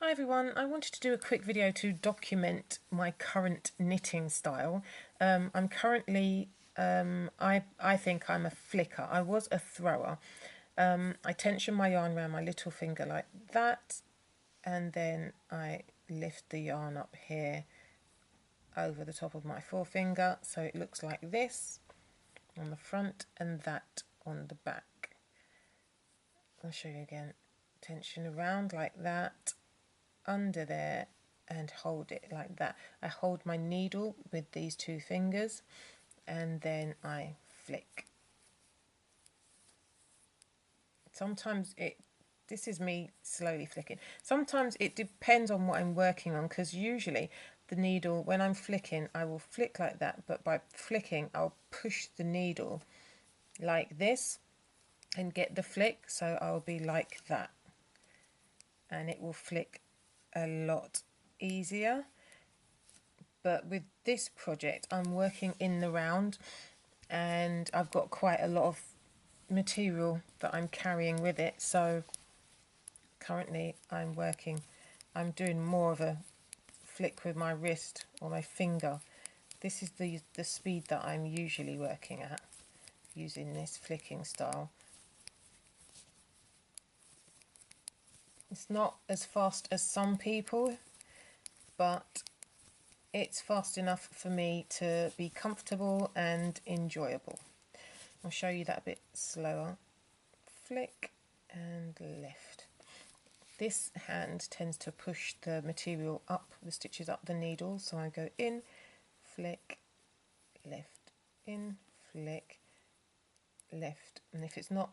Hi everyone, I wanted to do a quick video to document my current knitting style. I'm currently, I think I'm a flicker. I was a thrower. I tension my yarn around my little finger like that, and then I lift the yarn up here over the top of my forefinger so it looks like this on the front and that on the back. I'll show you again. Tension around like that, under there, and hold it like that. I hold my needle with these two fingers and then I flick. Sometimes this is me slowly flicking. Sometimes it depends on what I'm working on, because usually the needle, when I'm flicking, I will flick like that, but by flicking I'll push the needle like this and get the flick, so I'll be like that and it will flick a lot easier. But with this project I'm working in the round and I've got quite a lot of material that I'm carrying with it, so currently I'm doing more of a flick with my wrist or my finger. This is the speed that I'm usually working at using this flicking style. It's not as fast as some people, but it's fast enough for me to be comfortable and enjoyable. I'll show you that a bit slower. Flick and lift. This hand tends to push the material up, the stitches up the needle, so I go in, flick, lift, in, flick, lift. And if it's not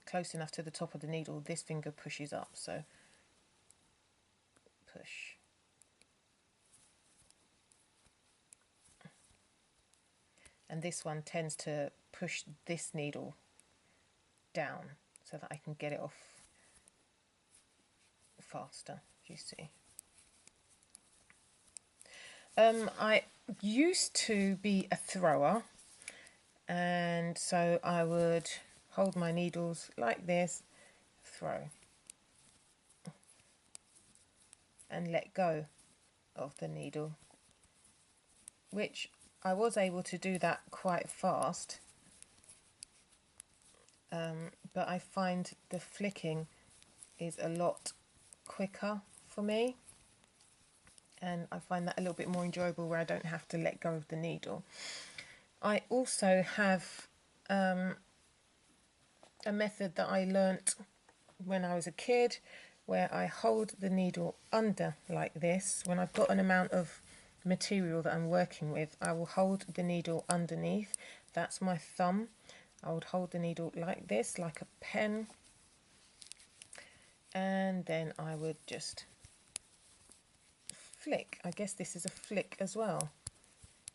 close enough to the top of the needle, this finger pushes up, so push. And this one tends to push this needle down so that I can get it off faster, you see. I used to be a thrower, and so I would hold my needles like this, throw, and let go of the needle, which I was able to do that quite fast, but I find the flicking is a lot quicker for me, and I find that a little bit more enjoyable where I don't have to let go of the needle. I also have a method that I learnt when I was a kid, where I hold the needle under like this. When I've got an amount of material that I'm working with, I will hold the needle underneath. That's my thumb. I would hold the needle like this, like a pen, and then I would just flick. I guess this is a flick as well.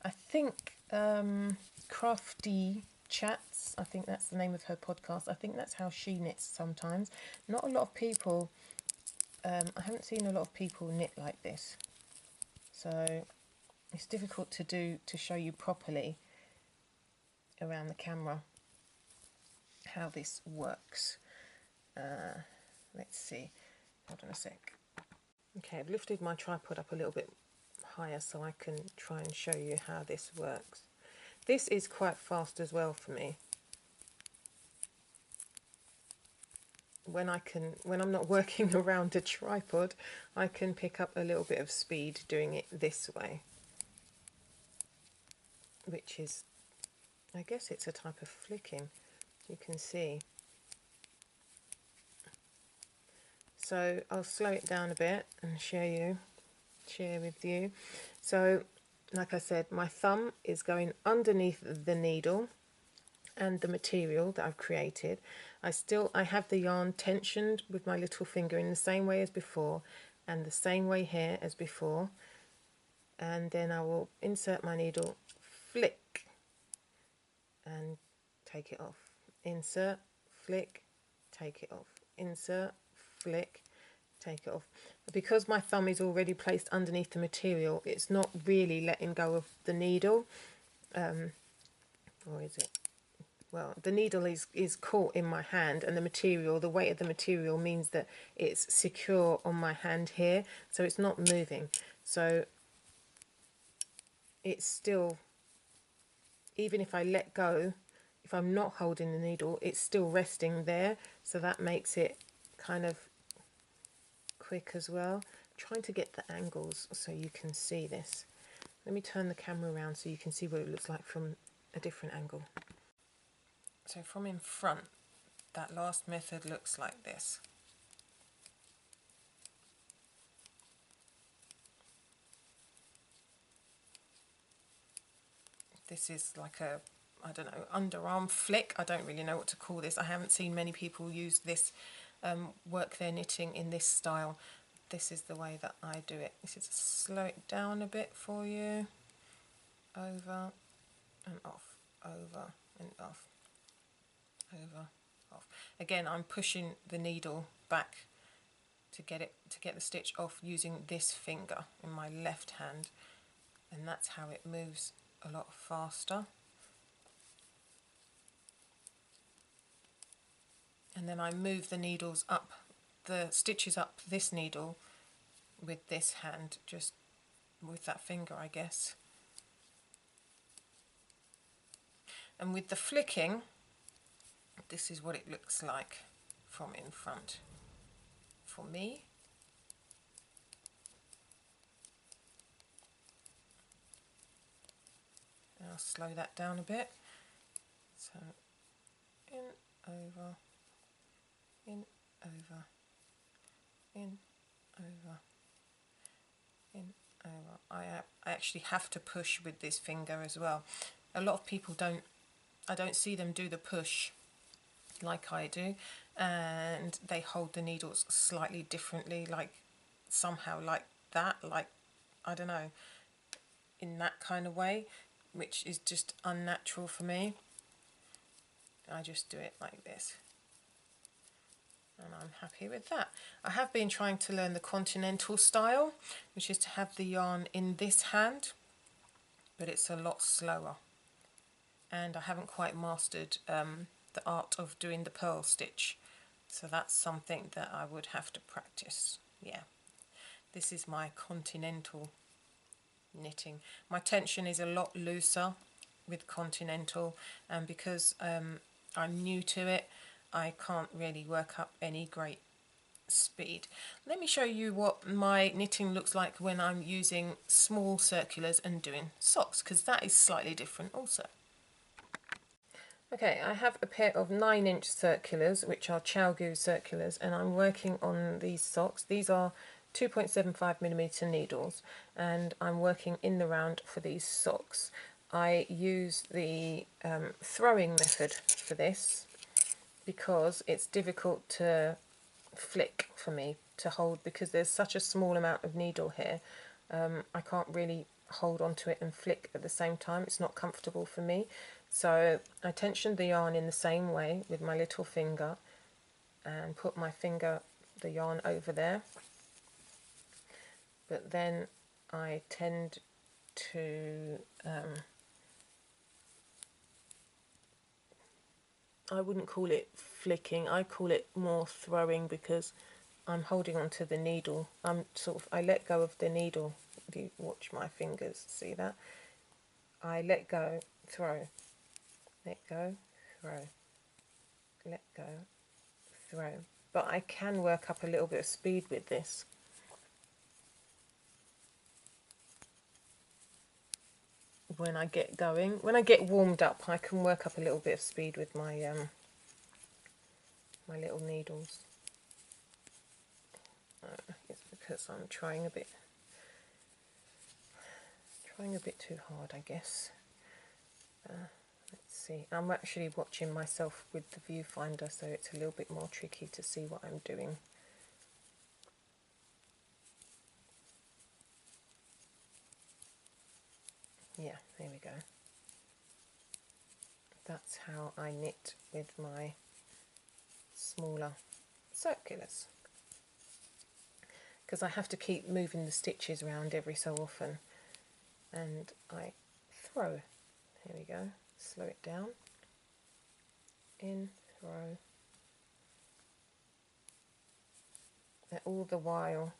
I think Craftea Chats, I think that's the name of her podcast. I think that's how she knits sometimes. Not a lot of people, I haven't seen a lot of people knit like this, so it's difficult to show you properly around the camera how this works. Let's see, hold on a sec. Okay, I've lifted my tripod up a little bit higher so I can try and show you how this works. This is quite fast as well for me. When I'm not working around a tripod, I can pick up a little bit of speed doing it this way, which is, I guess it's a type of flicking, you can see. So I'll slow it down a bit and share with you. So like I said, my thumb is going underneath the needle and the material that I've created. I have the yarn tensioned with my little finger in the same way as before, and the same way here as before, and then I will insert my needle, flick, and take it off. Insert, flick, take it off. Insert, flick, take it off. Because my thumb is already placed underneath the material, it's not really letting go of the needle, or is it? well, the needle is caught in my hand, and the material, the weight of the material means that it's secure on my hand here, so it's not moving. So it's still, even if I let go, if I'm not holding the needle, it's still resting there, so that makes it kind of quick as well. I'm trying to get the angles so you can see this. Let me turn the camera around so you can see what it looks like from a different angle. So from in front, that last method looks like this. This is like a, I don't know, underarm flick. I don't really know what to call this. I haven't seen many people use this, work their knitting in this style. This is the way that I do it. This is slow it down a bit for you. Over and off, over and off, over, off. Again, I'm pushing the needle back to get the stitch off using this finger in my left hand, and that's how it moves a lot faster. And then I move the needles up, the stitches up this needle with this hand, just with that finger, I guess. And with the flicking, this is what it looks like from in front for me. And I'll slow that down a bit. So in, over, in, over, in, over, in, over. I actually have to push with this finger as well. A lot of people don't, I don't see them do the push like I do, and they hold the needles slightly differently, like somehow like that, like, I don't know, in that kind of way, which is just unnatural for me. I just do it like this, and I'm happy with that. I have been trying to learn the continental style, which is to have the yarn in this hand, but it's a lot slower, and I haven't quite mastered the art of doing the purl stitch, so that's something that I would have to practice. Yeah, this is my continental knitting. My tension is a lot looser with continental, and because I'm new to it, I can't really work up any great speed. Let me show you what my knitting looks like when I'm using small circulars and doing socks, because that is slightly different also. Okay, I have a pair of 9-inch circulars, which are Chalgu circulars, and I'm working on these socks. These are 2.75mm needles, and I'm working in the round for these socks. I use the throwing method for this because it's difficult to flick for me to hold, because there's such a small amount of needle here. I can't really hold onto it and flick at the same time. It's not comfortable for me. So I tensioned the yarn in the same way with my little finger and put my finger, the yarn over there. But then I tend to, I wouldn't call it flicking, I call it more throwing, because I'm holding onto the needle. I let go of the needle. If you watch my fingers, see that? I let go, throw, let go, throw, let go, throw. But I can work up a little bit of speed with this. When I get going, when I get warmed up, I can work up a little bit of speed with my my little needles. It's because I'm trying a bit too hard, I guess. Let's see. I'm actually watching myself with the viewfinder, so it's a little bit more tricky to see what I'm doing. Yeah, there we go. That's how I knit with my smaller circulars, because I have to keep moving the stitches around every so often. And I throw. Here we go. Slow it down. in, throw, and all the while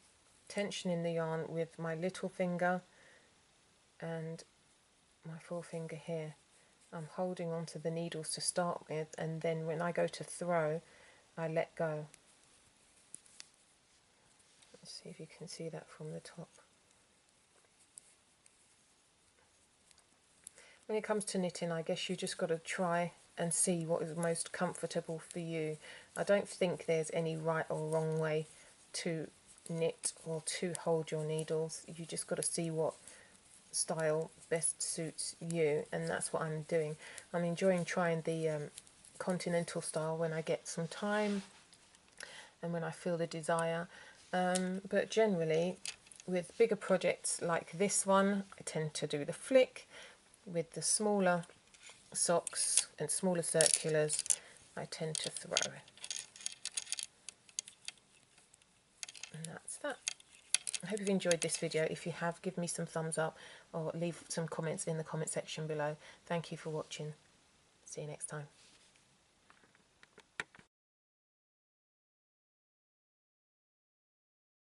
tensioning the yarn with my little finger and my forefinger here. I'm holding onto the needles to start with, and then when I go to throw, I let go. Let's see if you can see that from the top. When it comes to knitting, I guess you just got to try and see what is most comfortable for you. I don't think there's any right or wrong way to knit or to hold your needles. You just got to see what style best suits you, and that's what I'm doing. I'm enjoying trying the continental style when I get some time and when I feel the desire, but generally with bigger projects like this one I tend to do the flick. With the smaller socks and smaller circulars I tend to throw, and that's that. I hope you've enjoyed this video. If you have, give me some thumbs up or leave some comments in the comment section below. Thank you for watching. See you next time.